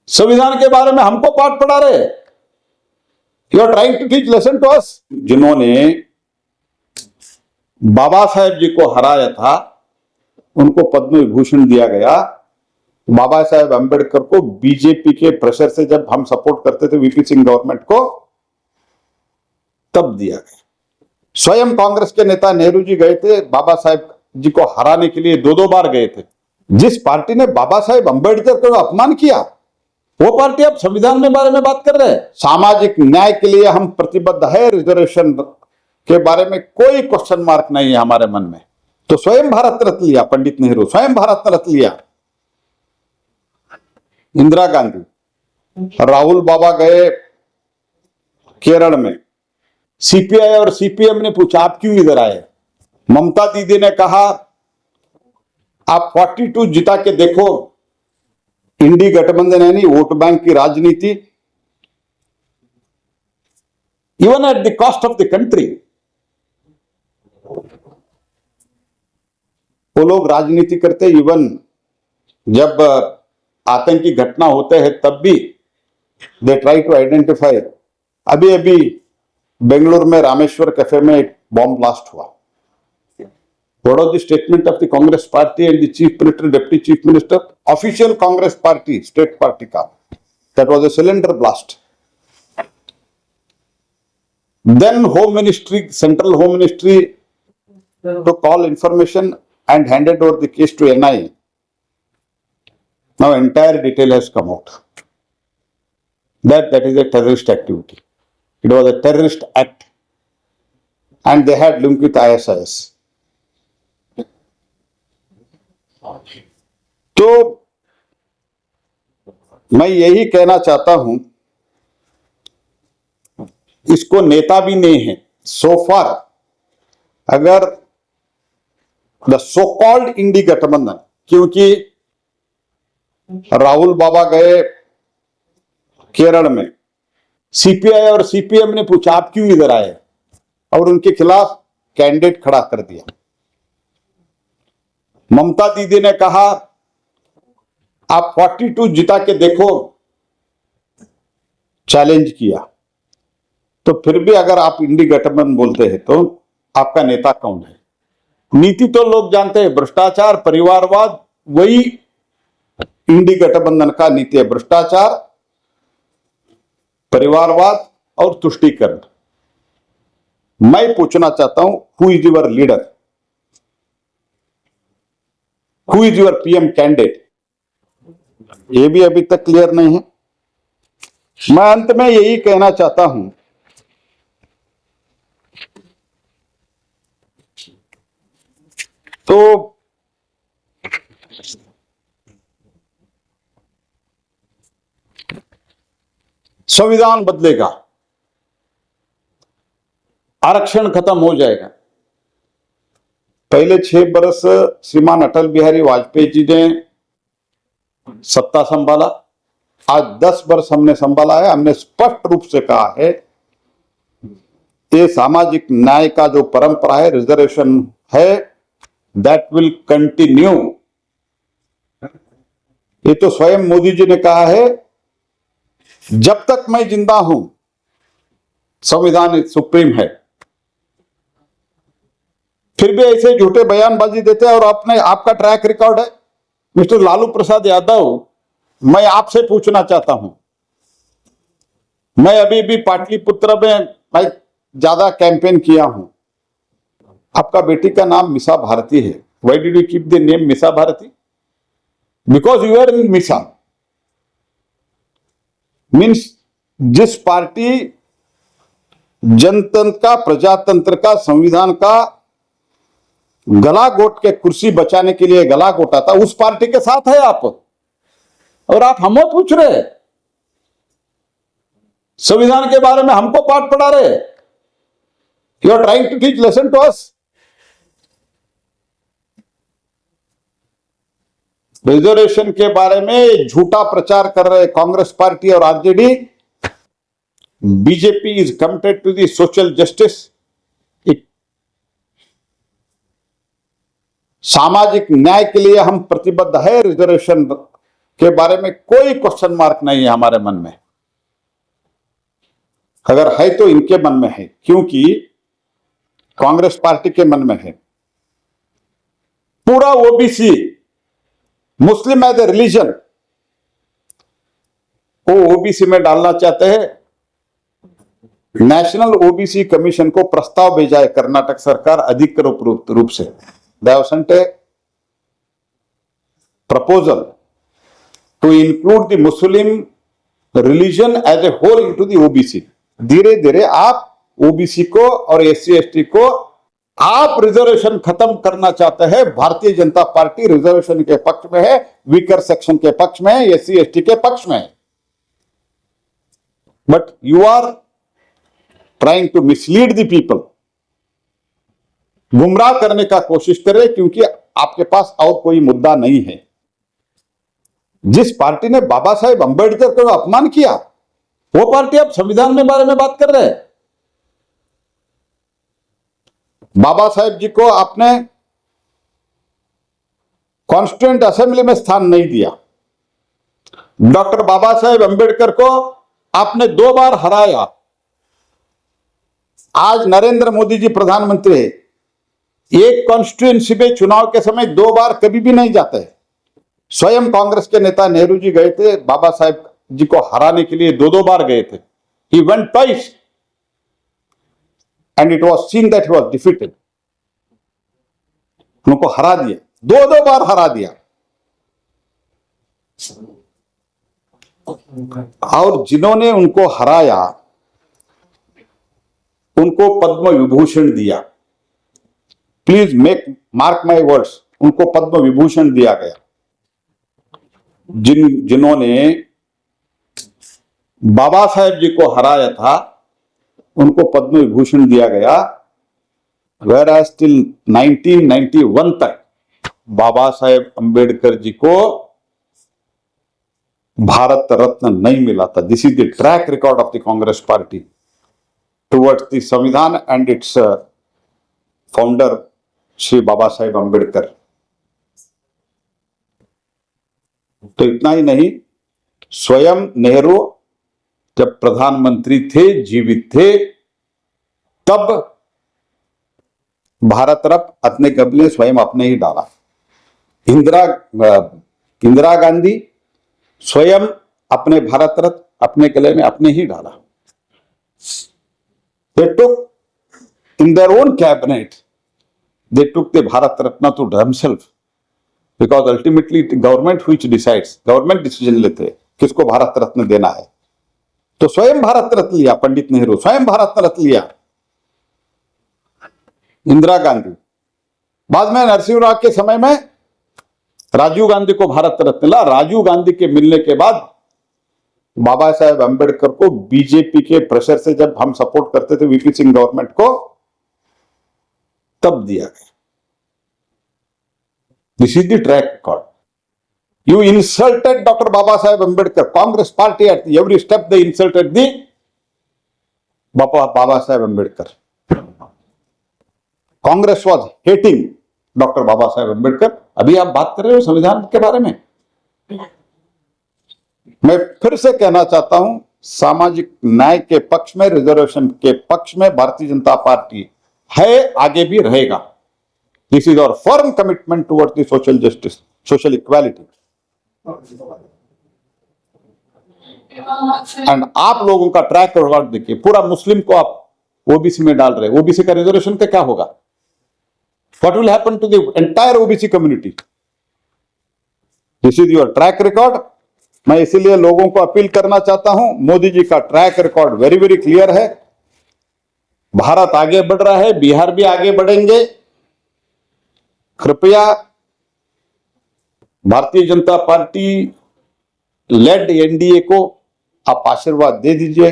संविधान के बारे में हमको पाठ पढ़ा रहे। You are trying to teach lesson to us. जिन्होंने बाबा साहेब जी को हराया था उनको पद्म विभूषण दिया गया। बाबा साहेब अंबेडकर को बीजेपी के प्रेशर से जब हम सपोर्ट करते थे वीपी सिंह गवर्नमेंट को, तब दिया गया। स्वयं कांग्रेस के नेता नेहरू जी गए थे, बाबा साहेब जी को हराने के लिए 2-2 बार गए थे। जिस पार्टी ने बाबा साहेब अंबेडकर को अपमान किया, वो पार्टी अब संविधान के बारे में बात कर रहे हैं। सामाजिक न्याय के लिए हम प्रतिबद्ध है, रिजर्वेशन के बारे में कोई क्वेश्चन मार्क नहीं है हमारे मन में। तो स्वयं भारत रत्न लिया पंडित नेहरू, स्वयं भारत रत्न लिया इंदिरा गांधी, राहुल बाबा गए केरल में, सीपीआई और सीपीएम ने पूछा आप क्यों इधर आए। ममता दीदी ने कहा आप 42 जिता के देखो, इंडी गठबंधन है नहीं, वोट बैंक की राजनीति, even at the cost of the country. वो लोग राजनीति करते, इवन जब आतंकी घटना होते हैं तब भी दे ट्राई टू आइडेंटिफाई। अभी अभी बेंगलुरु में रामेश्वर कैफे में एक बॉम्ब ब्लास्ट हुआ। What was the statement of the Congress party and the chief minister, deputy chief minister, official Congress party, state party का? That was a cylinder blast. Then Home Ministry, Central Home Ministry took all information and handed over the case to NIA. Now entire detail has come out. That is a terrorist activity. It was a terrorist act, and they had link with ISIS. तो मैं यही कहना चाहता हूं, इसको नेता भी नहीं है सो फार। अगर द सो कॉल्ड इंडी गठबंधन, क्योंकि राहुल बाबा गए केरल में, सीपीआई और सीपीएम ने पूछा आप क्यों इधर आए, और उनके खिलाफ कैंडिडेट खड़ा कर दिया। ममता दीदी ने कहा आप 42 जिता के देखो, चैलेंज किया। तो फिर भी अगर आप इंडी गठबंधन बोलते हैं तो आपका नेता कौन है? नीति तो लोग जानते हैं, भ्रष्टाचार, परिवारवाद, वही इंडी गठबंधन का नीति है। भ्रष्टाचार, परिवारवाद और तुष्टीकरण। मैं पूछना चाहता हूं, who is your leader, who is your PM candidate? ये भी अभी तक क्लियर नहीं है। मैं अंत में यही कहना चाहता हूं, तो संविधान बदलेगा, आरक्षण खत्म हो जाएगा। पहले 6 वर्ष श्रीमान अटल बिहारी वाजपेयी जी ने सत्ता संभाला, आज 10 वर्ष हमने संभाला है। हमने स्पष्ट रूप से कहा है ये सामाजिक न्याय का जो परंपरा है, रिजर्वेशन है, दैट विल कंटिन्यू। ये तो स्वयं मोदी जी ने कहा है, जब तक मैं जिंदा हूं संविधान सुप्रीम है। फिर भी ऐसे झूठे बयानबाजी देते हैं। और आपने, आपका ट्रैक रिकॉर्ड है मिस्टर लालू प्रसाद यादव। मैं आपसे पूछना चाहता हूं, मैं अभी भी पाटलिपुत्र में मैं ज्यादा कैंपेन किया हूं। आपका बेटी का नाम मिसा भारती है। Why did you keep the name Misa Bharti? Because you are in MISA. Means जिस पार्टी जनतंत्र का, प्रजातंत्र का, संविधान का गला घोट के कुर्सी बचाने के लिए गला घोटा था, उस पार्टी के साथ है आप। और आप हमें पूछ रहे, संविधान के बारे में हमको पाठ पढ़ा रहे। You are trying to teach lesson to us. Reservation के बारे में झूठा प्रचार कर रहे कांग्रेस पार्टी और RJD. BJP is committed to the social justice. सामाजिक न्याय के लिए हम प्रतिबद्ध है, रिजर्वेशन के बारे में कोई क्वेश्चन मार्क नहीं है हमारे मन में। अगर है तो इनके मन में है, क्योंकि कांग्रेस पार्टी के मन में है। पूरा OBC Muslim as a religion वो ओबीसी में डालना चाहते हैं। नेशनल ओबीसी कमीशन को प्रस्ताव भेजा है कर्नाटक सरकार अधिकृत रूप से। They have sent a proposal to include the Muslim religion as a whole into the OBC. धीरे धीरे आप ओबीसी को और एससी एसटी को आप रिजर्वेशन खत्म करना चाहते हैं। भारतीय जनता पार्टी रिजर्वेशन के पक्ष में है, वीकर सेक्शन के पक्ष में है, एससी एसटी के पक्ष में है। But you are trying to mislead the people. गुमराह करने का कोशिश कर रहे, क्योंकि आपके पास और कोई मुद्दा नहीं है। जिस पार्टी ने बाबा साहेब अंबेडकर का अपमान किया, वो पार्टी अब संविधान के बारे में बात कर रहे हैं। बाबा साहेब जी को आपने कॉन्स्टिट्यूएंट असेंबली में स्थान नहीं दिया। डॉक्टर बाबा साहेब अंबेडकर को आपने 2 बार हराया। आज नरेंद्र मोदी जी प्रधानमंत्री है, एक कॉन्स्टिट्यूएंसी में चुनाव के समय 2 बार कभी भी नहीं जाते। स्वयं कांग्रेस के नेता नेहरू जी गए थे, बाबा साहेब जी को हराने के लिए 2 बार गए थे। He went twice and it was seen that he was defeated. उनको हरा दिया, 2 बार हरा दिया। और जिन्होंने उनको हराया उनको पद्म विभूषण दिया। प्लीज मार्क माय वर्ड्स, उनको पद्म विभूषण दिया गया। जिन्होंने बाबा साहेब जी को हराया था उनको पद्म विभूषण दिया गया। वेयर एज टिल 1991 तक बाबा साहेब अंबेडकर जी को भारत रत्न नहीं मिला था। This is the track record of the Congress party towards the संविधान and it's founder Shri Baba Saheb Ambedkar. तो इतना ही नहीं, स्वयं नेहरू जब प्रधानमंत्री थे, जीवित थे, तब भारत रत्न अपने गले स्वयं अपने ही डाला। इंदिरा गांधी स्वयं अपने भारत रत्न अपने गले में अपने ही डाला। They took in their own cabinet, they took the Bharat Ratna to themselves, because ultimately the government which decides, government decision लेते हैं किसको भारत रत्न देना है। तो स्वयं भारत रत्न लिया पंडित नेहरू, स्वयं भारत रत्न लिया इंदिरा गांधी। बाद में नरसिंह राव के समय में राजीव गांधी को भारत रत्न मिला। राजीव गांधी के मिलने के बाद बाबा साहेब अंबेडकर को बीजेपी के प्रेशर से जब हम सपोर्ट करते थे वीपी सिंह गवर्नमेंट को, तब दिया गया। This is the track record. You insulted Dr. Baba Saheb Ambedkar. Congress party at every step they insulted the Baba Saheb Ambedkar. Congress was hating Dr. Baba Saheb Ambedkar. अभी आप बात कर रहे हो संविधान के बारे में। मैं फिर से कहना चाहता हूं, सामाजिक न्याय के पक्ष में, रिजर्वेशन के पक्ष में भारतीय जनता पार्टी है, आगे भी रहेगा। This is our firm commitment towards the social justice, social equality. And आप लोगों का ट्रैक रिकॉर्ड देखिए, पूरा मुस्लिम को आप ओबीसी में डाल रहे। ओबीसी का रिजर्वेशन का क्या होगा? What will happen to the entire OBC community? This is your track record. मैं इसीलिए लोगों को अपील करना चाहता हूं, मोदी जी का track record very very clear है। भारत आगे बढ़ रहा है, बिहार भी आगे बढ़ेंगे। कृपया Bharatiya Janata party lead NDA को आप आशीर्वाद दे दीजिए।